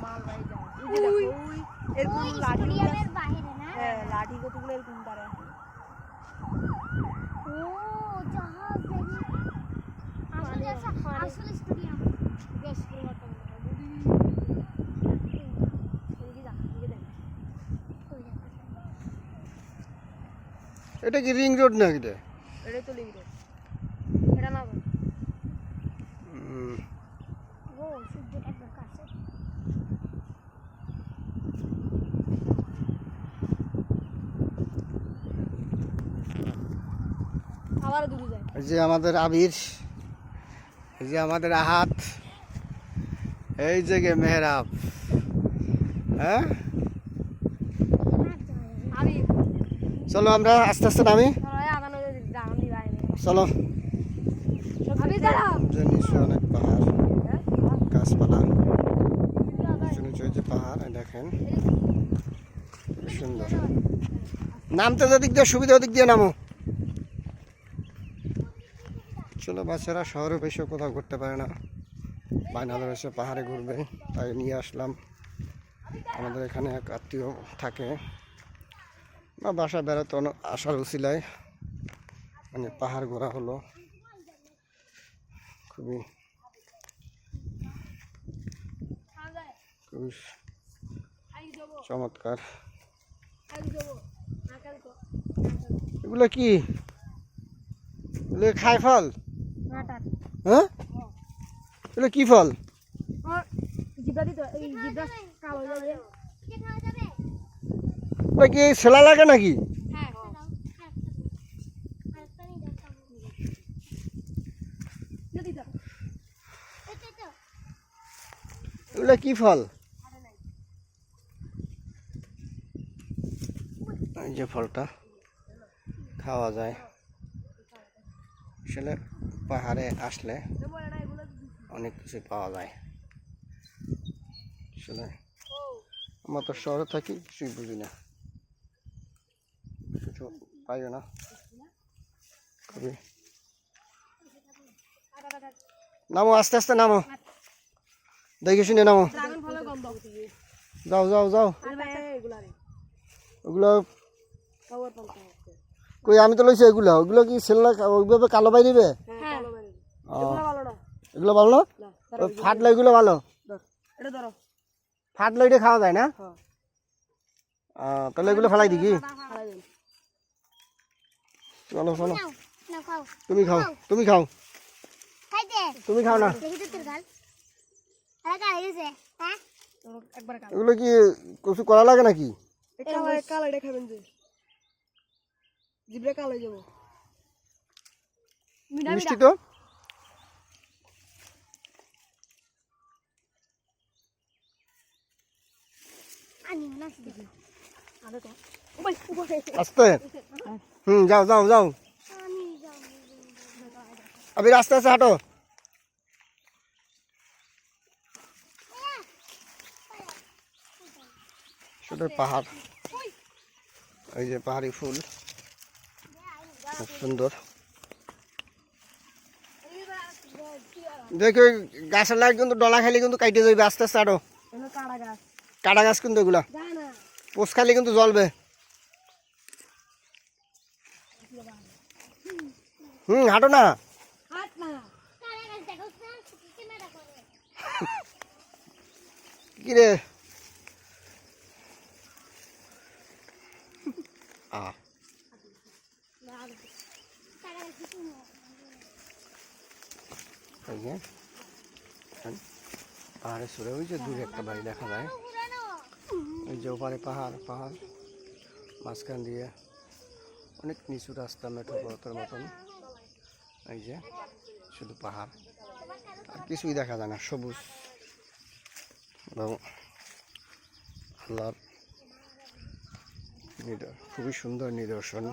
মালবাহী জাহাজ। ওই যে দেখো ওই এরকম লাঠি বাইরে না হ্যাঁ লাঠি কতগুলো এরকম তারা ও জাহাজ দেখি আসলে স্টেডিয়াম বেশ পুরোটা এটা কি রিং রোড না এটা? এটাই তো লিং রোড এটা না ও সূর্যটা একবার কাছে আবার দূরে যায় এই যে আমাদের আবির, এই যে আমাদের আহাত, এই যে মেহরাব। হ্যাঁ আমি চলো আমরা আস্তে আস্তে নামি। আদানো জাহান দি বাইরে চলো। আমি দাঁড়াও যে নিচে অনেক পাহাড়, গাছপালা, নিচে নিচে যে পাহাড় দেখেন খুব সুন্দর। নামতে যেদিক দিয়ে সুবিধা ওদিক দিয়ে নামো। চলো বাচ্চারা শহরে বেশি কোথাও ঘুরতে পারে না, বাইনালে এসে পাহাড়ে ঘুরবে, তাই নিয়ে আসলাম। আমাদের এখানে এক আত্মীয় থাকে বা বাসা বেড়াতে আসার উছিলায় মানে পাহাড় ঘোরা হলো। খুবই খুবই চমৎকার। এগুলো কি? এগুলো খায় ফল? হ্যাঁ এগুলো কি ফল? জিব্রা দিতে এই জিব্রা কালো যাবে ওটা কি ছেলা লাগে নাকি? হ্যাঁ এগুলো কি ফল? এই যে ফলটা খাওয়া যায়। আসলে পাহাড়ে আসলে অনেক কিছু পাওয়া যায়। আসলে আমরা তো শহরে থাকি, কিছুই বুঝি না, কিছু পাইও না। খুবই নামো, আস্তে আস্তে নামো, দেখে শুনে নামো। ড্রাগন ফলের গন্ধ যাও যাও যাও। ওগুলো কই? আমি তো লইছি এগুলো। ওগুলো কি ছেলে ওইভাবে কালো পাই দিবে? হ্যাঁ ও, ভালো না এগুলো ভালো না? ওই ফাটলে এগুলো ভালো। এটা ধরো ফাটলে এটা খাওয়া যায় না? তাহলে এগুলো ফেলাই দিকি? চলো চলো, তুমি খাও, তুমি খাও, তুমি খাও না। একবার এগুলো কি কিছু করা লাগে নাকি? কালো এটা খাবেন যে জিব্রা কালো যাবো মিষ্টি তো। আস্তে যাও যাও যাও। আবির আস্তে আস্তে হাঁটো। শুধু পাহাড়, এই যে পাহাড়ি ফুল খুব সুন্দর। দেখো গাছের লাগে কিন্তু ডলা খাইলে কিন্তু কাইটে যাবে, আস্তে আস্তে হাঁটো। কাটা গাছ কিন্তু এগুলা পোষ খাইলে কিন্তু জ্বলবে। হাঁটো না। কিরে পাহাড়ে সরে ওই যে দূরে একটা বাড়ি দেখা যায়। ওই যে ওপারে পাহাড়, পাহাড় মাঝখান দিয়ে অনেক নিচু রাস্তা, মেঠো পথের মতন। এই যে শুধু পাহাড়, আর কিছুই দেখা যায় না, সবুজ এবং আল্লাহর খুবই সুন্দর নিদর্শন।